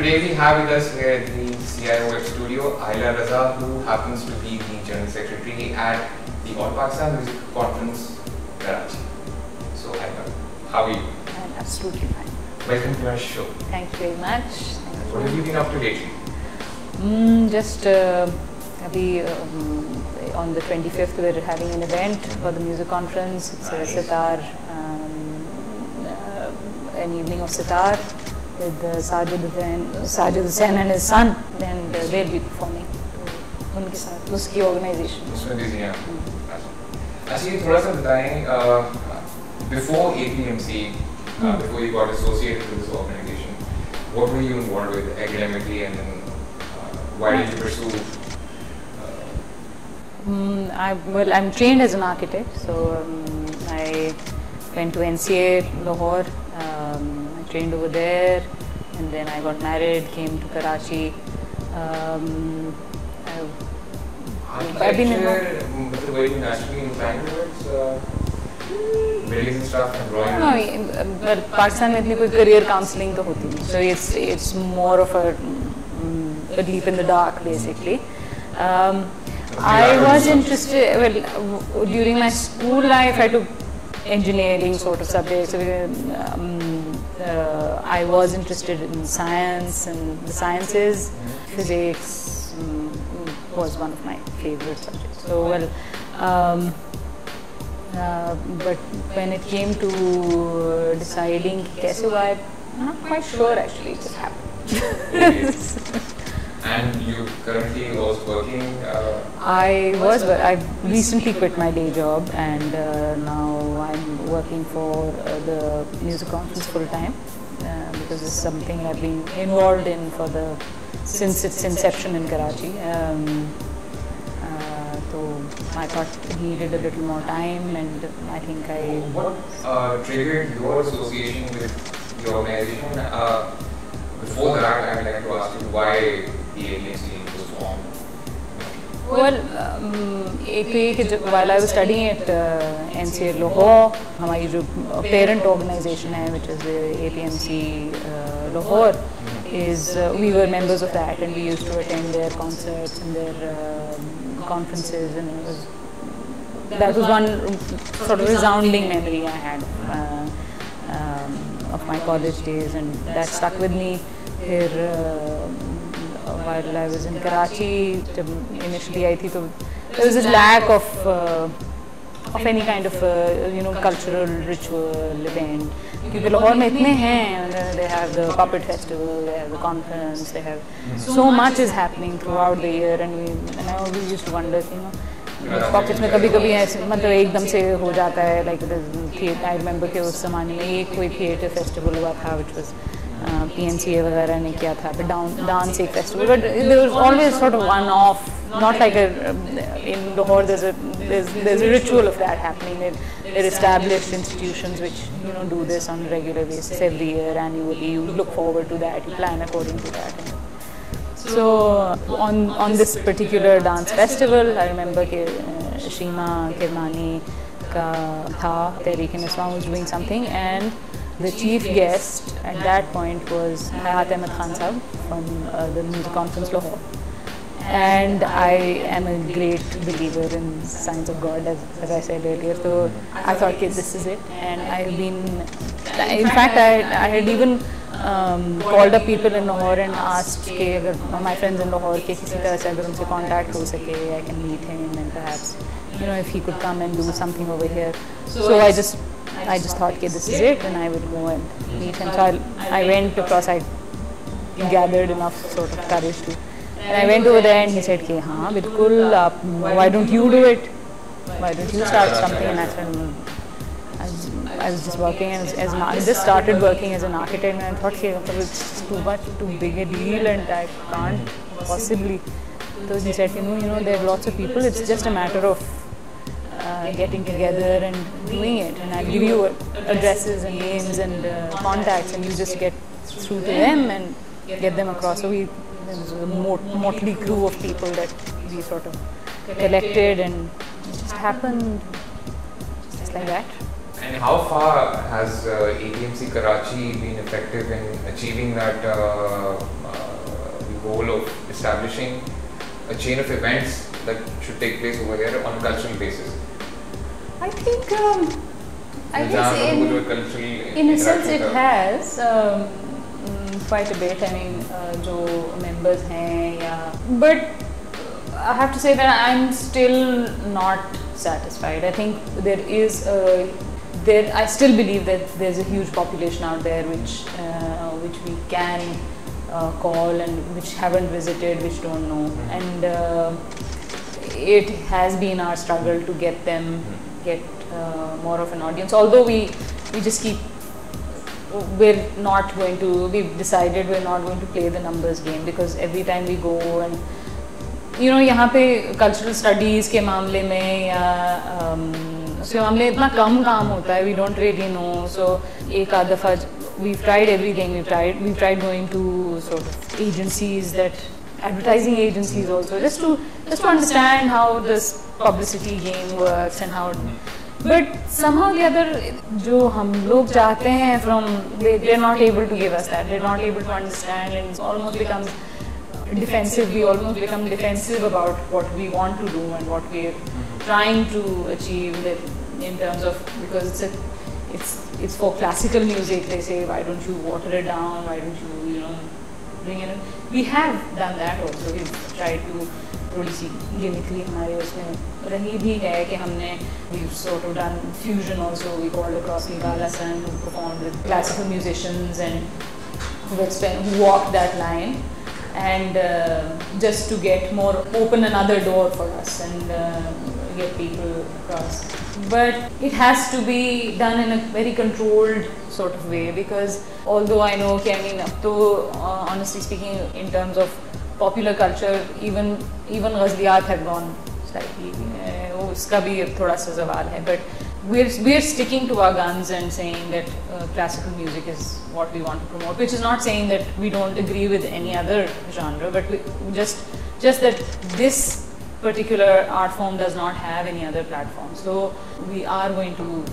today we have with us here at the CIOF studio Ayla Raza, who happens to be the General Secretary at the All Pakistan Music Conference, Karachi. So Ayla, how are you? I'm absolutely fine. Welcome to our show. Thank you very much. What have you been up to lately? Just on the 25th we're having an event for the music conference. It's a sitar, an evening of sitar with Sajid Hussain and his son, and they'll be performing. उनके साथ उसकी organization. उसमें busy हैं. अच्छा ये थोड़ा सा बताएं before APMC, before you got associated with this organization, what were you involved with academically, and then why did you pursue? I'm trained as an architect, so I went to NCA Lahore. I trained over there, and then I got married, came to Karachi. I've been naturally inclined towards buildings and stuff and drawing. No, but Pakistan में इतनी कोई career counseling तो होती नहीं, so it's more of a leap in the dark basically. I was interested, well, during my school life I took engineering sort of subjects. I was interested in science and the sciences. Physics was one of my favorite subjects. So but when it came to deciding kaise hua, I'm not quite sure actually, it just happened. And you currently was working? I recently quit my day job, and now I'm working for the music conference full time because it's something I've been involved in since its inception in Karachi. So I thought it needed a little more time, and I think What triggered your association with the organization? Before that, I would like to ask you why the APMC was formed. Well, while I was studying at NCA Lahore, हमारी जो parent organization है, which is the APMC Lahore, we were members of that, and we used to attend their concerts and their conferences, and that was one sort of resounding memory I had of my college days, and that stuck with me. While I was in Karachi, initially I think there was a lack of any kind of cultural ritual event. Because Lahore में इतने हैं, they have the puppet festival, they have the conference, they have so much is happening throughout the year, and we used to wonder, pockets में कभी-कभी ऐसे मतलब एकदम से हो जाता है, like I remember कि उस ज़माने में एक कोई theatre festival हुआ था, which was PNCA वगैरह ने किया था, but dance एक festival, but there was always sort of one-off, not like in Lahore there's a ritual of that happening. They're established institutions which do this on a regular basis every year, annually. You look forward to that, you plan according to that. So on this particular dance festival, I remember Shima Kirmani ka tha, Tehreek-e-Niswan was doing something, and the chief guest at that point was Hayat Ahmed Khan Sahab from the Music Conference Lahore. And I am a great believer in signs of God, as I said earlier. So I thought, okay, this is it. And I've been, in fact, I had even called up people in Lahore and asked my friends in Lahore कि किसी तरह से अगर उनसे contact हो सके, I can meet him, and perhaps if he could come and do something over here. So I just thought, okay, this is it, and I would go and meet him. So I went across. I gathered enough sort of courage to. And I went over there, and he said, "Okay, हाँ, बिल्कुल, why don't you do it? Why don't you start something?" And I said, I was just working I just started working as an architect, and I thought, okay, it's too big a deal, and I can't possibly. So he said, there are lots of people. It's just a matter of getting together and doing it, and I'll give you addresses and names and contacts, and you just get through to them and get them across. So there was a motley crew of people that we sort of collected, and it just happened just like that. And how far has APMC Karachi been effective in achieving that goal of establishing a chain of events that should take place over here on a cultural basis? I think I guess cultural in a sense it has quite a bit. I mean, जो members हैं या, but I have to say that I'm still not satisfied. I think there is I still believe that there's a huge population out there which we can call and which haven't visited, which don't know, and it has been our struggle to get more of an audience. Although we just keep, we've decided we're not going to play the numbers game, because every time we go and यहाँ पे cultural studies के मामले में या उसके मामले इतना कम काम होता है, we don't really know. So एक आध दफ़ा we've tried everything. We've tried going to sort of agencies, advertising agencies also, just to understand how this publicity game works and how. But somehow the other, जो हम लोग चाहते हैं they're not able to give us that. They're not able to understand, and it almost becomes defensive. We almost become defensive about what we want to do and what we're trying to achieve in terms of, because it's for classical music. They say, why don't you water it down? Why don't you bring it in? We have done that also. We've tried to थोड़ी सी gimmickry हमारे उसमें रही भी है कि हमने we've sort of done fusion also. We called across Nigala San, who performed with classical musicians and who walked that line, and just to open another door for us and get people across. But it has to be done in a very controlled sort of way, because although I know, up to honestly speaking, in terms of popular culture, even ghazliyat have gone slightly. उसका भी थोड़ा सा सवाल है, but we're sticking to our guns and saying that classical music is what we want to promote, which is not saying that we don't agree with any other genre, but just that this particular art form does not have any other platform. So we are going to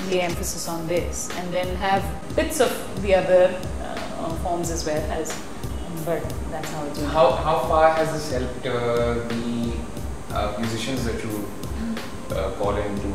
lay emphasis on this, and then have bits of the other forms as well as. But that's how it's. How far has this helped the musicians that you call in to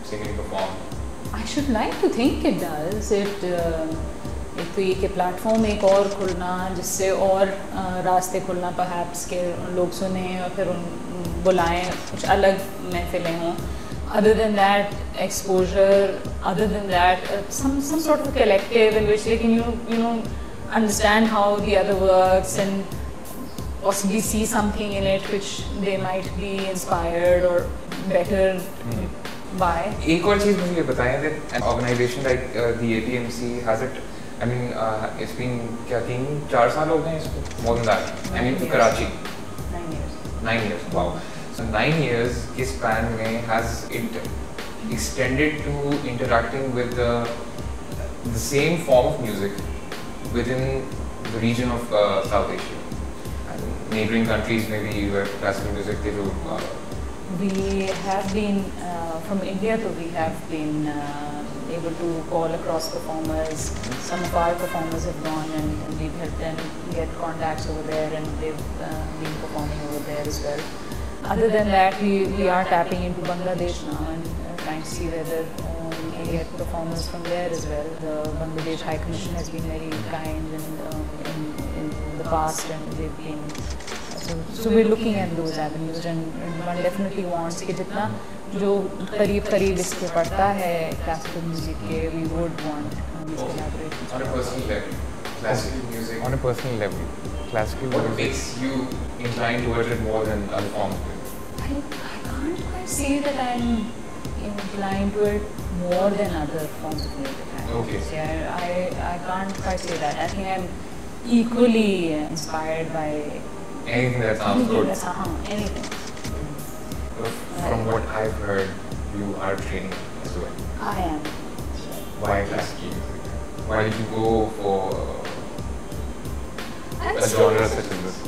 sing and perform? I should like to think it does. एक तो ये कि platform एक और खुलना, जिससे और रास्ते खुलना, perhaps के लोग सुने और फिर बुलाएं, कुछ अलग महफिलें हों. Other than that, exposure. Other than that, some sort of a collective in which they can understand how the other works and possibly see something in it which they might be inspired or better by. एक और चीज़ मुझे ये बताएं that an organization like the APMC has it. I mean, it's been 3-4 साल हो गए इसको, more than that. I mean, to Karachi. 9 years. 9 years. Wow. So 9 years के span में has it extended to interacting with the same form of music within the region of South Asia and neighboring countries, maybe where classical music they do. We have been from India, so we have been able to call across performers. Some of our performers have gone and we've helped them get contacts over there, and they've been performing over there as well. Other than that, we are tapping into Bangladesh now and trying to see whether we can get performers from there as well. The Bangladesh High Commission has been very kind in the past, and they've been. So we're looking at those avenues, and one definitely wants कि जितना जो करीब इसके पड़ता है classical music के, we would want these collaborations. On a personal level, classical music. On a personal level, classical What music. makes you inclined towards it more than other forms? I can't quite say that I'm inclined to it more than other forms of music. Okay. Yeah, I can't quite say that. I think I'm equally inspired by Anything that sounds good. Anything. From what I've heard, you are training as well. I am. Why classical music? Why did you go for a genre such as this?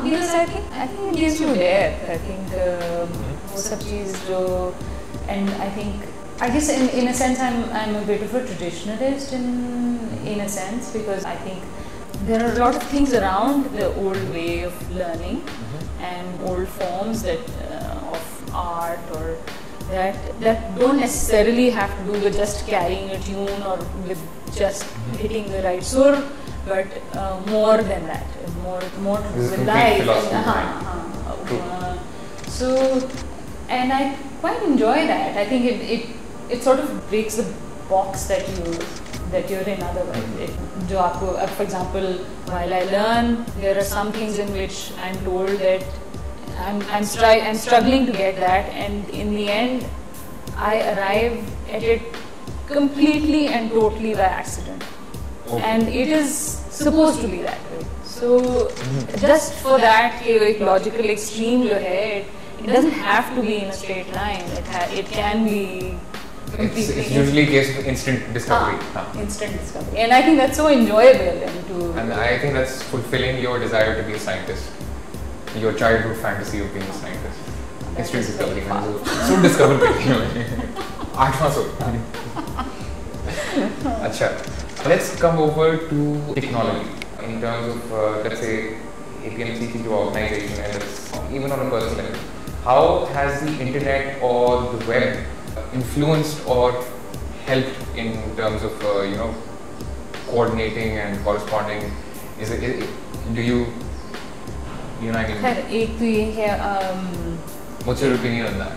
Because I think it gives you depth. I think वो सब चीज़ जो, and I guess in a sense I'm a bit of a traditionalist in a sense, because I think there are a lot of things around the old way of learning and old forms that of art or that don't necessarily have to do with just carrying a tune or with just hitting the right sur, but more than that, more to do with life. So, and I quite enjoy that. I think it sort of breaks the box that you're in otherwise. जो आपको, for example, while I learn, there are some things in which I'm told that I'm struggling to get that, and in the end, I arrive at it completely and totally by accident. Okay. And it is supposed to be that way. So just for that, एक logical extreme जो है, it doesn't have to be in a straight line. It can be. It's usually a case of instant discovery. Instant discovery, and I think that's so enjoyable. And I think that's fulfilling your desire to be a scientist. Your childhood fantasy of being a scientist. Instant discovery. So discover करती हूँ. 8वां सो. अच्छा. Let's come over to technology in terms of let's say APMC की जो organization है, even on a personal level. How has the internet or the web influenced or helped in terms of coordinating and corresponding? Do you know what I mean? एक तो ये है. What's your opinion on that?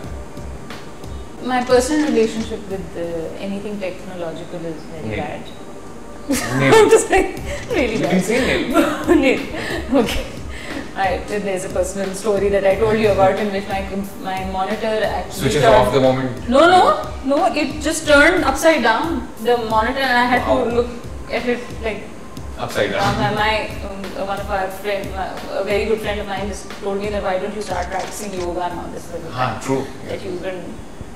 My personal relationship with anything technological is very bad. I'm just like really bad. You can say nil. Okay. There's a personal story that I told you about in which my monitor actually switches off the moment. No, it just turned upside down, the monitor, and I had to look at it like upside down. One of our friends, a very good friend of mine, just told me that why don't you start practicing yoga now this way. True. That you can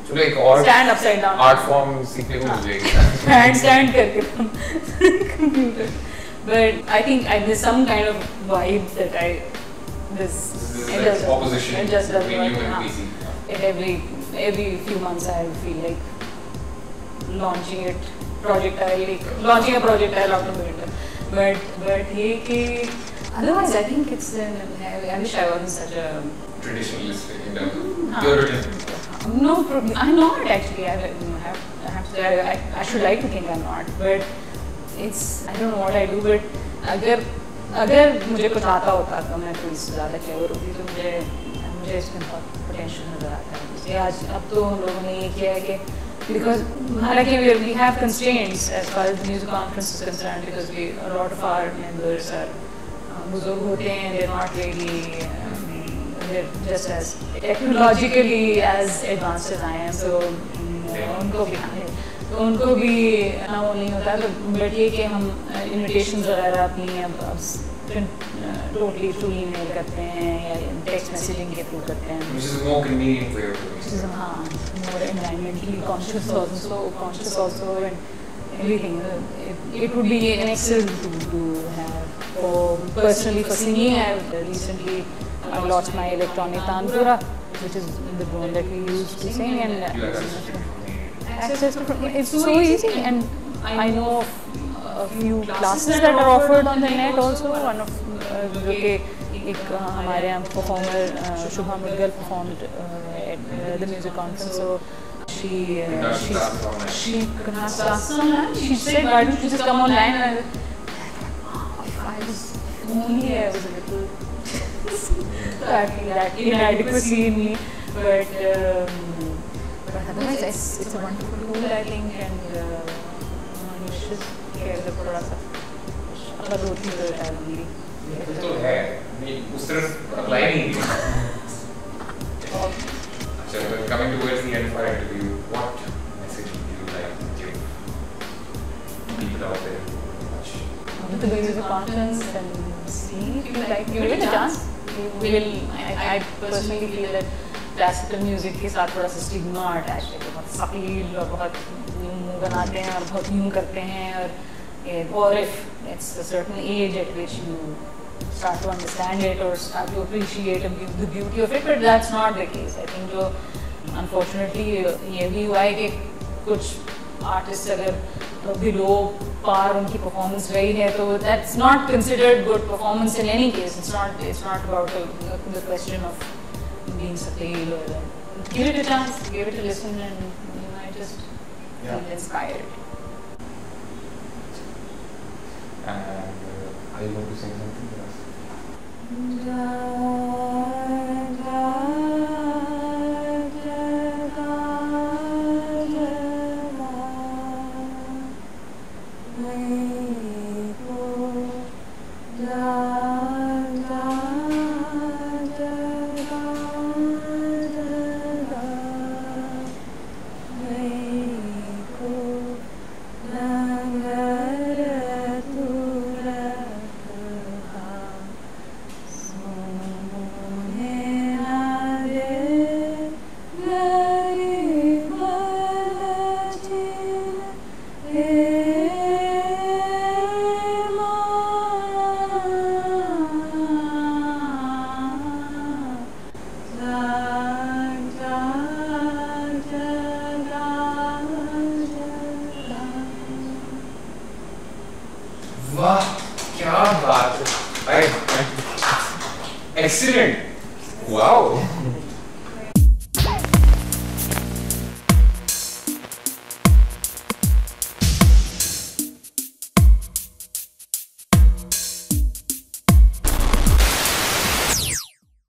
so like stand upside down. Art form सीखने को मिलेगा. Stand करके computer. But I think there's some kind of vibe that this is like opposition it just doesn't between you work. and PC. Every few months I feel like launching a projectile out of the window. But ये कि otherwise I think it's I wish I wasn't such a traditionalist in terms of Puritan. No problem. I'm not actually. I have to say I should like to think I'm not, but it's I don't know what I do. But अगर मुझे कुछ आता होता तो मैं थोड़ी सी ज़्यादा clever होती तो मुझे इसमें बहुत पोटेंशियल नज़र आता है. इसलिए आज अब तो हम लोगों ने ये किया है कि because हालांकि we have constraints as far as the music conference is concerned because a lot of our members are बुजुर्ग होते हैं, they're not really they're just as technologically as advanced as I am, so उनको भी ना वो नहीं होता. तो बट ये कि हम इन्विटेशंस वगैरह अपनी अब टोटली थ्रू ईमेल करते हैं या टेक्स्ट मैसेजिंग के थ्रू करते हैं. Which is more convenient for you. हाँ, more environmentally conscious also and everything. It would be an excellent tool to have. Personally for singing, I've recently lost my electronic tanpura, which is the drone that we use to sing, and access to it's so easy. And I know a few classes that are offered on the net also. One of जो कि एक हमारे यहाँ performer Shubha Mudgal performed at the music conference. So she could not class online. She said, why don't you just come online? And I was only I was a little that inadequacy in me, but otherwise it's a wonderful tool I think, and you should care the थोड़ा सा अगर होती तो timely तो है उस तरफ apply नहीं किया. अच्छा, coming towards the end of our interview, what message would you like to give people out there? To the music conference and see if you like, give it a chance. I personally feel that classical music के साथ थोड़ा सा stigma attached है, बहुत सकील और बहुत यूं बनाते हैं और बहुत यूं करते हैं, or if it's a certain age at which you start to understand it or start to appreciate the beauty of it, but that's not the case. I think जो unfortunately ये भी हुआ है कि कुछ आर्टिस्ट अगर बिलो पार उनकी performance रही है तो that's not considered good performance in any case. It's not about the question of being succeed or give it a chance, give it a listen, and you might just feel inspired. And are you going to sing something for us? वाह क्या बात है. Excellent. Wow.